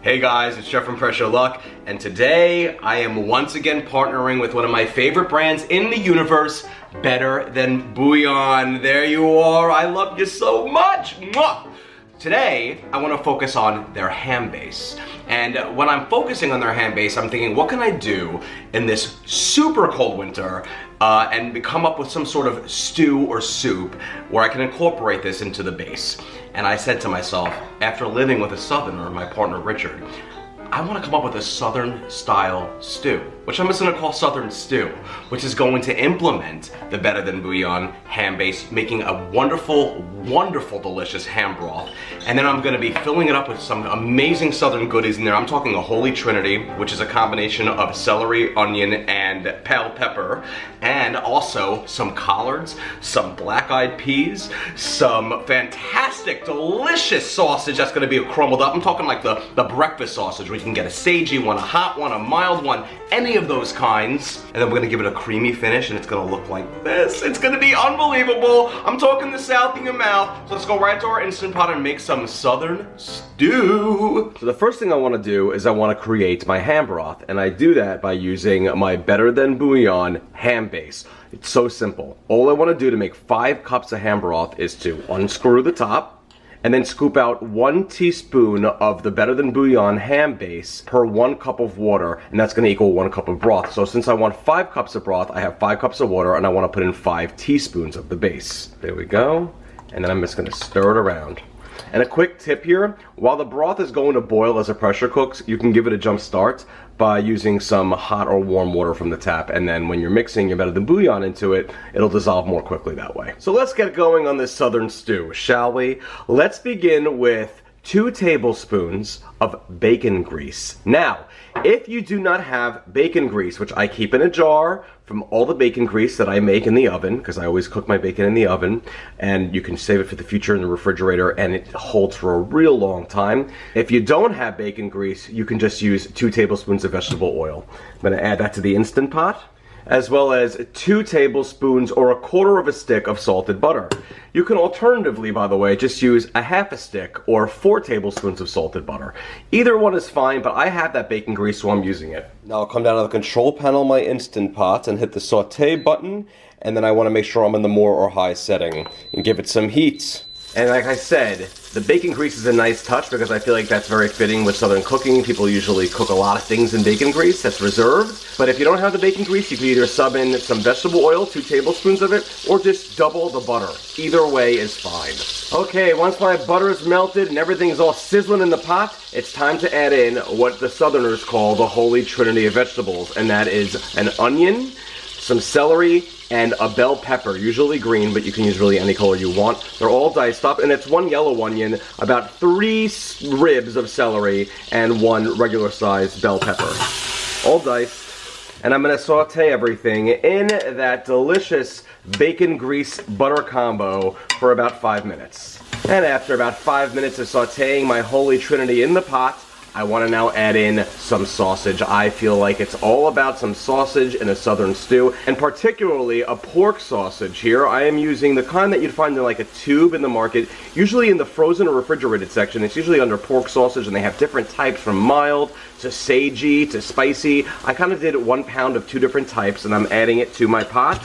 Hey guys, it's Jeff from Pressure Luck, and today I am once again partnering with one of my favorite brands in the universe, Better Than Bouillon. There you are, I love you so much! Mwah! Today, I want to focus on their ham base. And when I'm focusing on their ham base, I'm thinking, what can I do in this super cold winter and come up with some sort of stew or soup where I can incorporate this into the base. And I said to myself, after living with a Southerner, my partner Richard, I want to come up with a Southern style stew, which I'm just going to call Southern Stew, which is going to implement the Better Than Bouillon ham base, making a wonderful, wonderful, delicious ham broth. And then I'm going to be filling it up with some amazing Southern goodies in there. I'm talking a holy trinity, which is a combination of celery, onion, and bell pepper, and also some collards, some black-eyed peas, some fantastic, delicious sausage that's going to be crumbled up. I'm talking like the breakfast sausage. You can get a sagey one, a hot one, a mild one, any of those kinds. And then we're gonna give it a creamy finish and it's gonna look like this. It's gonna be unbelievable. I'm talking the South in your mouth. So let's go right into our Instant Pot and make some Southern stew. So the first thing I wanna do is I wanna create my ham broth. And I do that by using my Better Than Bouillon ham base. It's so simple. All I wanna do to make 5 cups of ham broth is to unscrew the top, and then scoop out 1 teaspoon of the Better Than Bouillon ham base per 1 cup of water, and that's gonna equal 1 cup of broth. So since I want 5 cups of broth, I have 5 cups of water, and I wanna put in 5 teaspoons of the base. There we go. And then I'm just gonna stir it around. And a quick tip here, while the broth is going to boil as it pressure cooks, you can give it a jump start by using some hot or warm water from the tap, and then when you're mixing your Better Than Bouillon into it, it'll dissolve more quickly that way. So let's get going on this Southern stew, shall we? Let's begin with 2 tablespoons of bacon grease. Now, if you do not have bacon grease, which I keep in a jar from all the bacon grease that I make in the oven, because I always cook my bacon in the oven, and you can save it for the future in the refrigerator, and it holds for a real long time. If you don't have bacon grease, you can just use 2 tablespoons of vegetable oil. I'm gonna add that to the Instant Pot, as well as 2 tablespoons or 1/4 of a stick of salted butter. You can alternatively, by the way, just use a half a stick or 4 tablespoons of salted butter. Either one is fine, but I have that bacon grease, so I'm using it. Now I'll come down to the control panel of my Instant Pot and hit the saute button, and then I want to make sure I'm in the more or high setting and give it some heat. And like I said, the bacon grease is a nice touch because I feel like that's very fitting with Southern cooking. People usually cook a lot of things in bacon grease that's reserved. But if you don't have the bacon grease, you can either sub in some vegetable oil, 2 tablespoons of it, or just double the butter. Either way is fine. Okay, once my butter is melted and everything's all sizzling in the pot, it's time to add in what the Southerners call the holy trinity of vegetables. And that is an onion, some celery, and a bell pepper, usually green, but you can use really any color you want. They're all diced up, and it's 1 yellow onion, about 3 ribs of celery, and 1 regular sized bell pepper. All diced. And I'm gonna saute everything in that delicious bacon grease butter combo for about 5 minutes. And after about 5 minutes of sauteing my holy trinity in the pot, I want to now add in some sausage. I feel like it's all about some sausage in a Southern stew, and particularly a pork sausage here. I am using the kind that you'd find in like a tube in the market, usually in the frozen or refrigerated section. It's usually under pork sausage, and they have different types from mild to sagey to spicy. I kind of did 1 pound of 2 different types, and I'm adding it to my pot.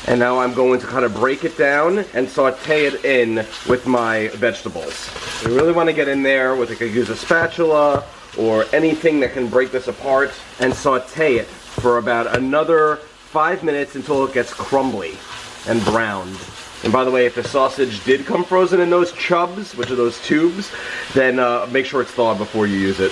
And now I'm going to kind of break it down and saute it in with my vegetables. You really want to get in there with, you could use a spatula or anything that can break this apart, and saute it for about another 5 minutes until it gets crumbly and browned. And by the way, if the sausage did come frozen in those chubs, which are those tubes, then make sure it's thawed before you use it.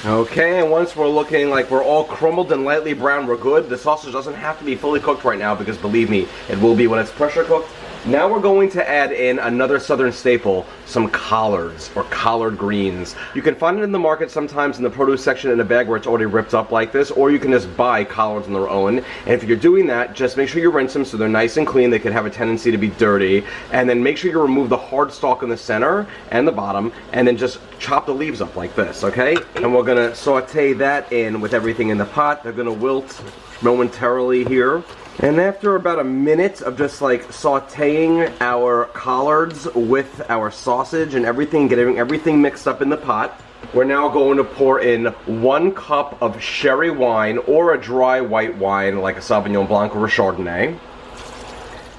Okay, and once we're looking like we're all crumbled and lightly brown, we're good. The sausage doesn't have to be fully cooked right now because believe me, it will be when it's pressure cooked. Now we're going to add in another Southern staple, some collards or collard greens. You can find it in the market sometimes in the produce section in a bag where it's already ripped up like this, or you can just buy collards on their own. And if you're doing that, just make sure you rinse them so they're nice and clean. They could have a tendency to be dirty. And then make sure you remove the hard stalk in the center and the bottom, and then just chop the leaves up like this, okay? And we're gonna saute that in with everything in the pot. They're gonna wilt momentarily here. And after about a minute of just like sauteing our collards with our sausage and everything, getting everything mixed up in the pot, we're now going to pour in 1 cup of sherry wine or a dry white wine like a Sauvignon Blanc or a Chardonnay.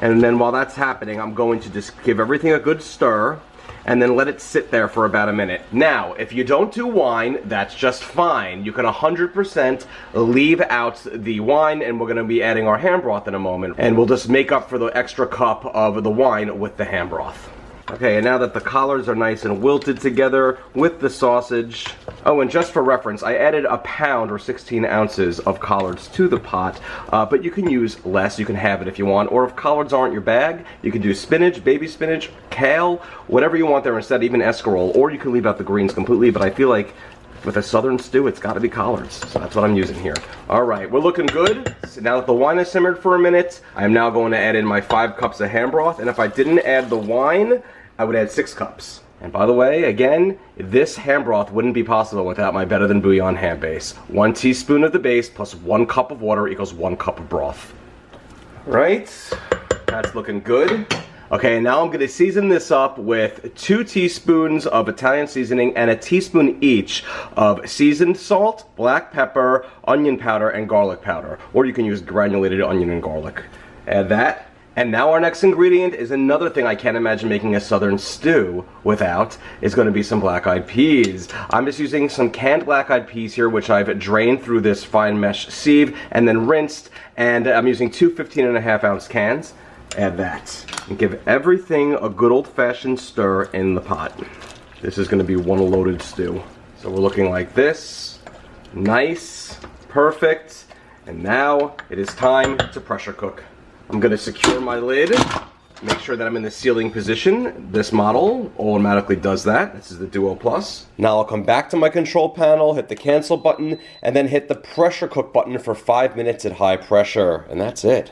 And then while that's happening, I'm going to just give everything a good stir and then let it sit there for about a minute. Now, if you don't do wine, that's just fine. You can 100% leave out the wine, and we're gonna be adding our ham broth in a moment, and we'll just make up for the extra cup of the wine with the ham broth. Okay, and now that the collards are nice and wilted together with the sausage. Oh, and just for reference, I added a pound or 16 ounces of collards to the pot, but you can use less, you can have it if you want, or if collards aren't your bag, you can do spinach, baby spinach, kale, whatever you want there instead, even escarole, or you can leave out the greens completely, but I feel like with a southern stew, it's gotta be collards, so that's what I'm using here. All right, we're looking good. So now that the wine has simmered for a minute, I'm now going to add in my 5 cups of ham broth, and if I didn't add the wine, I would add 6 cups. And by the way, again, this ham broth wouldn't be possible without my Better Than Bouillon ham base. 1 teaspoon of the base plus 1 cup of water equals 1 cup of broth. Right, that's looking good. Okay, now I'm gonna season this up with 2 teaspoons of Italian seasoning and a teaspoon each of seasoned salt, black pepper, onion powder, and garlic powder. Or you can use granulated onion and garlic. Add that. And now our next ingredient is another thing I can't imagine making a southern stew without. It's going to be some black-eyed peas. I'm just using some canned black-eyed peas here, which I've drained through this fine mesh sieve and then rinsed. And I'm using 2 15.5-ounce cans. Add that. And give everything a good old-fashioned stir in the pot. This is going to be one loaded stew. So we're looking like this. Nice. Perfect. And now it is time to pressure cook. I'm going to secure my lid, make sure that I'm in the sealing position. This model automatically does that. This is the Duo Plus. Now I'll come back to my control panel, hit the cancel button, and then hit the pressure cook button for 5 minutes at high pressure. And that's it.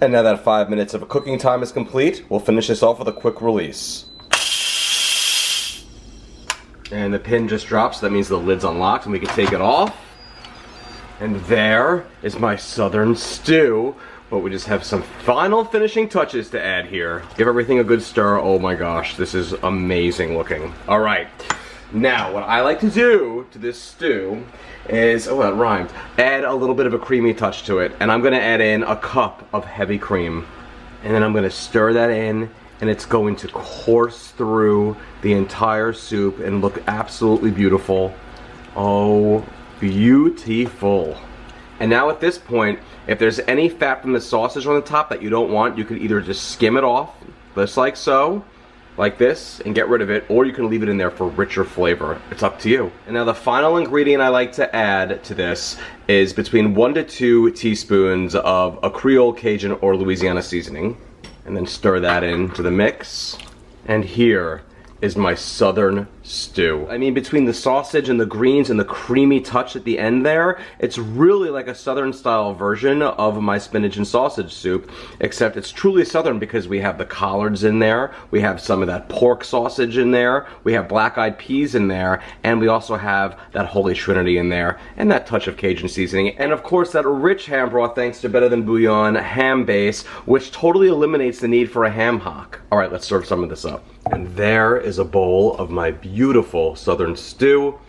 And now that 5 minutes of cooking time is complete, we'll finish this off with a quick release. And the pin just drops, so that means the lid's unlocked and we can take it off. And there is my southern stew, but we just have some final finishing touches to add here. Give everything a good stir. Oh my gosh, this is amazing looking. All right, now what I like to do to this stew is, oh that rhymed, add a little bit of a creamy touch to it. And I'm gonna add in a cup of heavy cream. And then I'm gonna stir that in, and it's going to course through the entire soup and look absolutely beautiful. Oh, beautiful. And now at this point, if there's any fat from the sausage on the top that you don't want, you can either just skim it off, just like so, like this, and get rid of it, or you can leave it in there for richer flavor. It's up to you. And now the final ingredient I like to add to this is between 1 to 2 teaspoons of a Creole, Cajun, or Louisiana seasoning. And then stir that into the mix. And here is my southern stew. I mean, between the sausage and the greens and the creamy touch at the end there, it's really like a southern style version of my spinach and sausage soup, except it's truly southern because we have the collards in there, we have some of that pork sausage in there, we have black-eyed peas in there, and we also have that holy trinity in there, and that touch of Cajun seasoning, and of course that rich ham broth thanks to Better Than Bouillon ham base, which totally eliminates the need for a ham hock. All right, let's serve some of this up. And there is a bowl of my beautiful southern stew.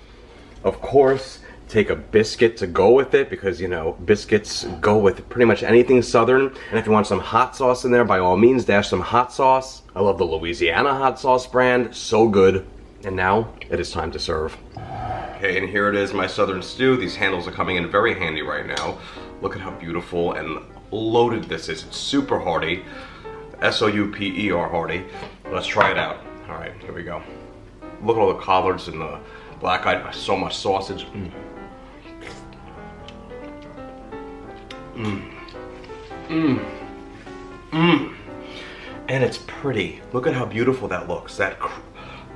Of course, take a biscuit to go with it because, you know, biscuits go with pretty much anything southern. And if you want some hot sauce in there, by all means, dash some hot sauce. I love the Louisiana hot sauce brand, so good. And now it is time to serve. Okay, and here it is, my southern stew. These handles are coming in very handy right now. Look at how beautiful and loaded this is. It's super hearty. S-O-U-P-E-R hearty. Let's try it out. All right, here we go. Look at all the collards and the black-eyed, so much sausage. And it's pretty. Look at how beautiful that looks.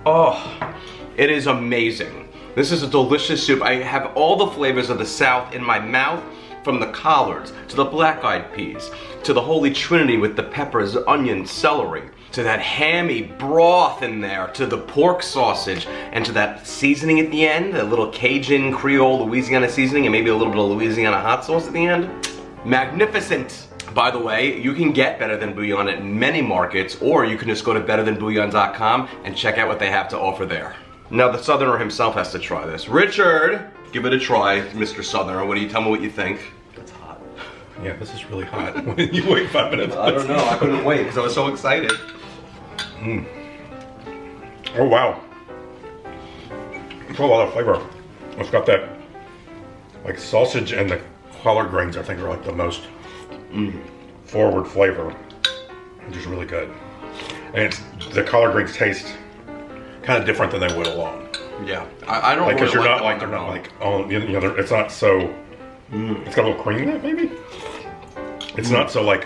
Oh, it is amazing. This is a delicious soup. I have all the flavors of the South in my mouth, from the collards to the black-eyed peas to the holy trinity with the peppers, onion, celery. to that hammy broth in there, to the pork sausage, and to that seasoning at the end, a little Cajun, Creole, Louisiana seasoning, and maybe a little bit of Louisiana hot sauce at the end. Magnificent! By the way, you can get Better Than Bouillon at many markets, or you can just go to betterthanbouillon.com and check out what they have to offer there. Now the Southerner himself has to try this. Richard, give it a try, Mr. Southerner. What do you tell me what you think? It's hot. Yeah, this is really hot. When you wait 5 minutes. I don't know. I couldn't wait because I was so excited. Mm. Oh wow. It's a lot of flavor. It's got that like sausage and the collard greens. I think are like the most forward flavor, which is really good. And the collard greens taste kind of different than they would alone. Yeah, I don't like because really you're not like they're not like it's not so. It's got a little cream in it, maybe. It's not so like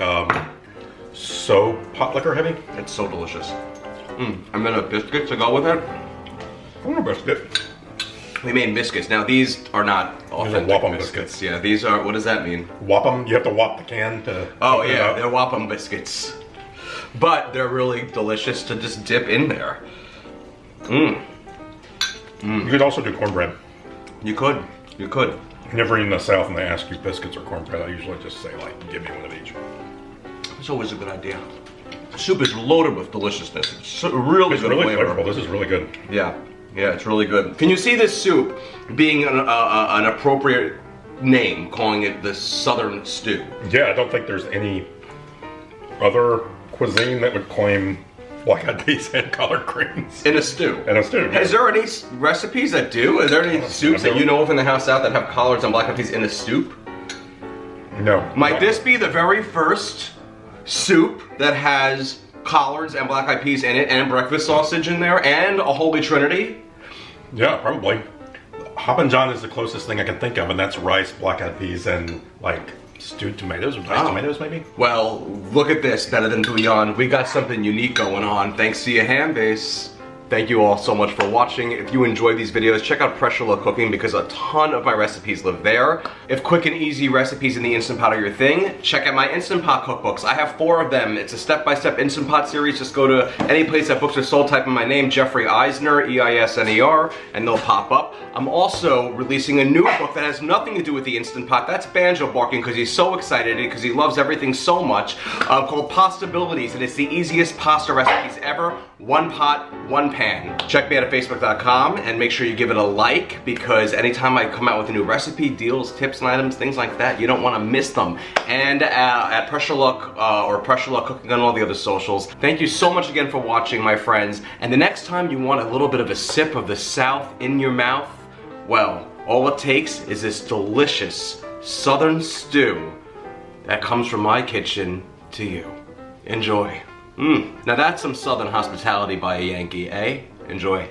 so pot liquor heavy. It's so delicious. And then a biscuit to go with it. I want a biscuit. We made biscuits. Now these are not authentic Wapham biscuits. Yeah, these are. What does that mean? Wapham. You have to whop the can to. Oh yeah, they're Wapham biscuits. But they're really delicious to just dip in there. You could also do cornbread. You could. You could. Whenever in the South and they ask you biscuits or cornbread, I usually just say like, give me one of each. It's always a good idea. Soup is loaded with deliciousness. It's really good really flavor. flavorful. This is really good. Yeah, yeah, it's really good. Can you see this soup being an appropriate name, calling it the Southern Stew? Yeah, I don't think there's any other cuisine that would claim black-eyed peas and collard greens. In a stew. In a stew, yeah. Is there any recipes that do? Are there any soups that you know of in the house out that have collards and black-eyed peas in a soup? No. Might this be the very first soup that has collards and black-eyed peas in it and breakfast sausage in there and a holy trinity? Yeah, probably. Hoppin' John is the closest thing I can think of, and that's rice, black-eyed peas, and like stewed tomatoes or diced tomatoes maybe? Well, look at this, Better Than Bouillon. We got something unique going on thanks to your ham base. Thank you all so much for watching. If you enjoy these videos, check out Pressure Look Cooking because a ton of my recipes live there. If quick and easy recipes in the Instant Pot are your thing, check out my Instant Pot cookbooks. I have 4 of them. It's a step-by-step Instant Pot series. Just go to any place that books are sold, type in my name, Jeffrey Eisner, E-I-S-N-E-R, and they'll pop up. I'm also releasing a new book that has nothing to do with the Instant Pot. That's Banjo barking because he's so excited because he loves everything so much, called Possibilities, and it's the easiest pasta recipes ever. One pot, one pan. Check me out at facebook.com and make sure you give it a like because anytime I come out with a new recipe, deals, tips and items, things like that, you don't want to miss them. And at Pressure Look or Pressure Look Cooking on all the other socials. Thank you so much again for watching, my friends. And the next time you want a little bit of a sip of the South in your mouth, well, all it takes is this delicious Southern stew that comes from my kitchen to you. Enjoy. Now that's some Southern hospitality by a Yankee, eh? Enjoy.